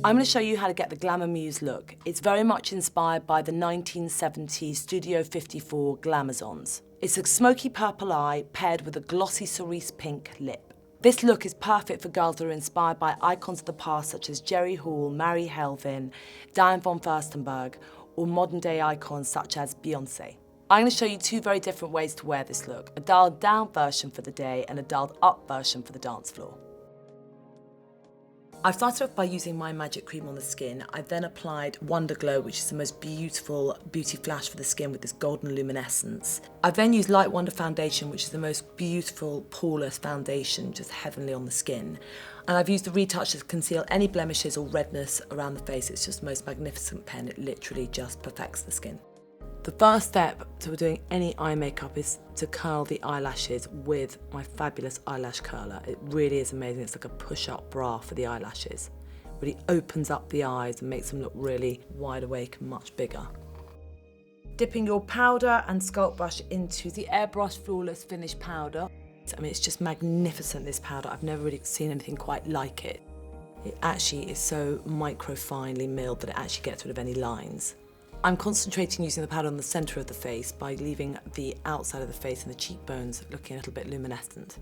I'm going to show you how to get the Glamour Muse look. It's very much inspired by the 1970s Studio 54 Glamazons. It's a smoky purple eye paired with a glossy cerise pink lip. This look is perfect for girls that are inspired by icons of the past such as Jerry Hall, Mary Helvin, Diane von Furstenberg, or modern day icons such as Beyoncé. I'm going to show you two very different ways to wear this look, a dialed down version for the day and a dialed up version for the dance floor. I've started off by using my magic cream on the skin. I then applied Wonderglow, which is the most beautiful beauty flash for the skin with this golden luminescence. I've then used Light Wonder foundation, which is the most beautiful poreless foundation, just heavenly on the skin. And I've used the Retoucher to conceal any blemishes or redness around the face. It's just the most magnificent pen. It literally just perfects the skin. The first step to doing any eye makeup is to curl the eyelashes with my fabulous eyelash curler. It really is amazing. It's like a push-up bra for the eyelashes. It really opens up the eyes and makes them look really wide awake and much bigger. Dipping your powder and Sculpt brush into the Airbrush Flawless Finish powder. I mean, it's just magnificent, this powder. I've never really seen anything quite like it. It actually is so micro-finely milled that it actually gets rid of any lines. I'm concentrating using the powder on the centre of the face by leaving the outside of the face and the cheekbones looking a little bit luminescent.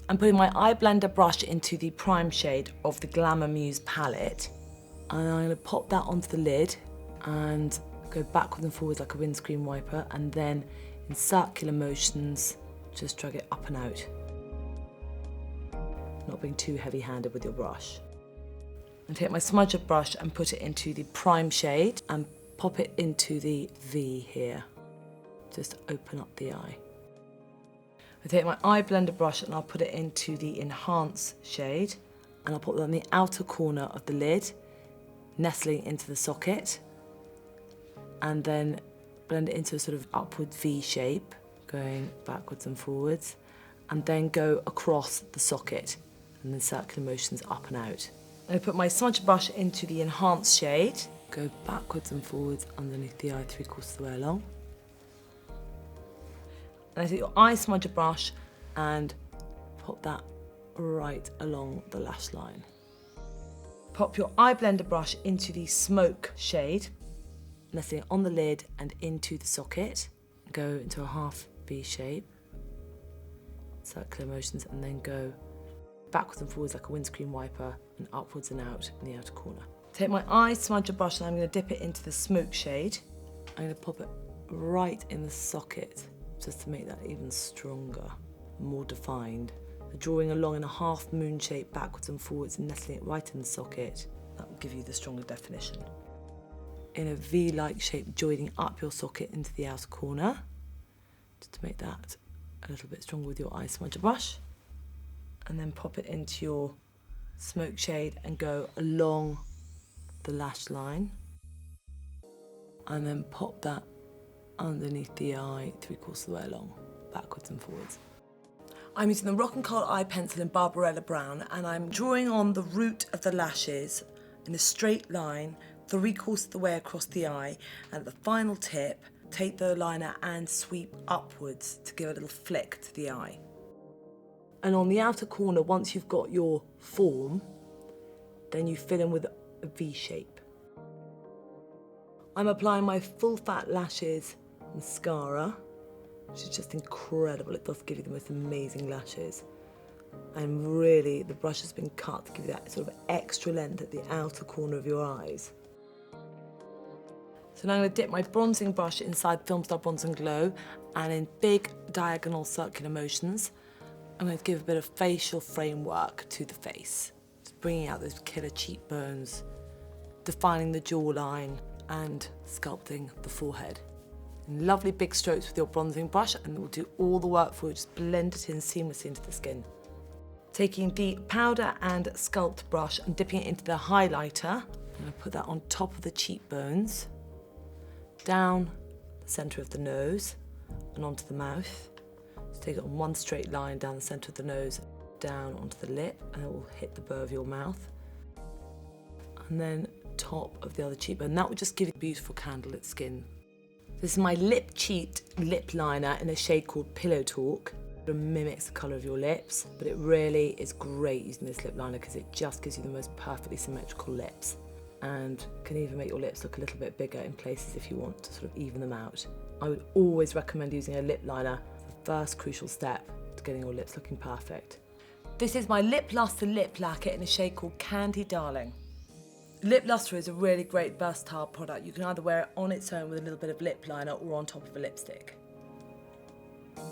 I'm putting my eye blender brush into the prime shade of the Glamour Muse palette, and I'm going to pop that onto the lid and go backwards and forwards like a windscreen wiper, and then in circular motions just drag it up and out, not being too heavy-handed with your brush. And take my Smudger brush and put it into the prime shade and pop it into the V here. Just open up the eye. I take my eye blender brush and I'll put it into the enhance shade, and I'll put that on the outer corner of the lid, nestling into the socket, and then blend it into a sort of upward V shape, going backwards and forwards, and then go across the socket, and then circular motions up and out. I put my smudge brush into the enhanced shade, go backwards and forwards underneath the eye 3/4 of the way along. And I take your eye smudger brush and pop that right along the lash line. Pop your eye blender brush into the smoke shade, nesting it on the lid and into the socket. Go into a half V shape, circular motions, and then go backwards and forwards like a windscreen wiper and upwards and out in the outer corner. Take my eye smudger brush and I'm going to dip it into the smoke shade. I'm going to pop it right in the socket just to make that even stronger, more defined. Drawing along in a half moon shape backwards and forwards and nestling it right in the socket. That will give you the stronger definition. In a V-like shape, joining up your socket into the outer corner, just to make that a little bit stronger with your eye smudger brush. And then pop it into your smoke shade and go along the lash line, and then pop that underneath the eye 3/4 of the way along, backwards and forwards. I'm using the Rock and Kohl eye pencil in Barbarella brown, and I'm drawing on the root of the lashes in a straight line 3/4 of the way across the eye, and at the final tip take the liner and sweep upwards to give a little flick to the eye. And on the outer corner, once you've got your form, then you fill in with a V shape. I'm applying my full fat lashes mascara, which is just incredible. It does give you the most amazing lashes. And really, the brush has been cut to give you that sort of extra length at the outer corner of your eyes. So now I'm going to dip my bronzing brush inside Filmstar Bronze and Glow, and in big diagonal circular motions, I'm going to give a bit of facial framework to the face. Just bringing out those killer cheekbones, defining the jawline, and sculpting the forehead. And lovely big strokes with your bronzing brush, and it will do all the work for you. Just blend it in seamlessly into the skin. Taking the powder and Sculpt brush and dipping it into the highlighter, I'm going to put that on top of the cheekbones, down the centre of the nose, and onto the mouth. Take it on one straight line down the centre of the nose, down onto the lip, and it will hit the bow of your mouth. And then top of the other cheekbone. That will just give you beautiful candlelit skin. This is my Lip Cheat lip liner in a shade called Pillow Talk. It mimics the colour of your lips, but it really is great using this lip liner because it just gives you the most perfectly symmetrical lips and can even make your lips look a little bit bigger in places if you want to sort of even them out. I would always recommend using a lip liner as the first crucial step to getting your lips looking perfect. This is my Lip Lustre lip lacquer in a shade called Candy Darling. Lip Lustre is a really great versatile product. You can either wear it on its own with a little bit of lip liner or on top of a lipstick.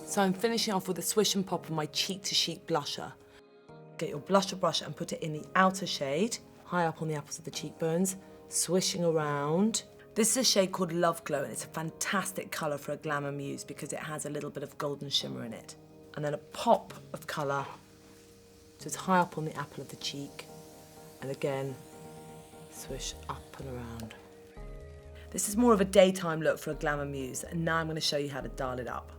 So I'm finishing off with a swish and pop of my Cheek to Chic blusher. Get your blusher brush and put it in the outer shade, high up on the apples of the cheekbones, swishing around. This is a shade called Wonderglow and it's a fantastic colour for a Glamour Muse because it has a little bit of golden shimmer in it. And then a pop of colour, so it's high up on the apple of the cheek, and again, swish up and around. This is more of a daytime look for a Glamour Muse, and now I'm going to show you how to dial it up.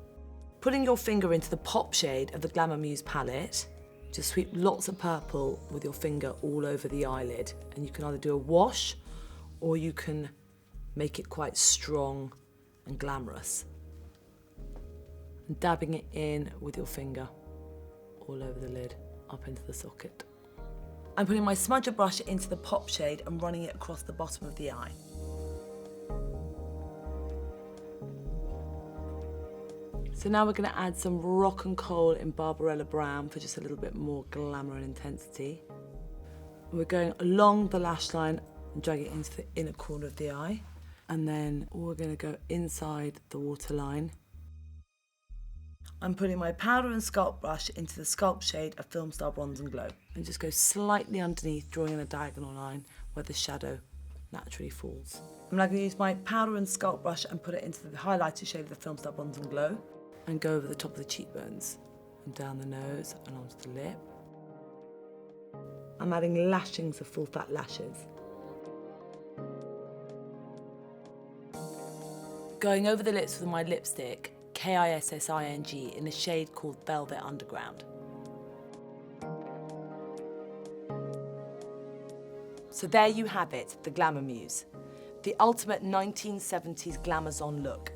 Putting your finger into the pop shade of the Glamour Muse palette, just sweep lots of purple with your finger all over the eyelid, and you can either do a wash or you can make it quite strong and glamorous. And dabbing it in with your finger all over the lid, up into the socket. I'm putting my smudger brush into the pop shade and running it across the bottom of the eye. So now we're going to add some Rock and Kohl in Barbarella Brown for just a little bit more glamour and intensity. We're going along the lash line and dragging it into the inner corner of the eye. And then we're going to go inside the waterline. I'm putting my powder and Sculpt brush into the Sculpt shade of Filmstar Bronze and Glow. And just go slightly underneath, drawing in a diagonal line where the shadow naturally falls. I'm now going to use my powder and Sculpt brush and put it into the highlighter shade of the Filmstar Bronze and Glow. And go over the top of the cheekbones and down the nose and onto the lip. I'm adding lashings of full fat lashes. Going over the lips with my lipstick, Kissing in a shade called Velvet Underground. So there you have it, the Glamour Muse. The ultimate 1970s glamazon look.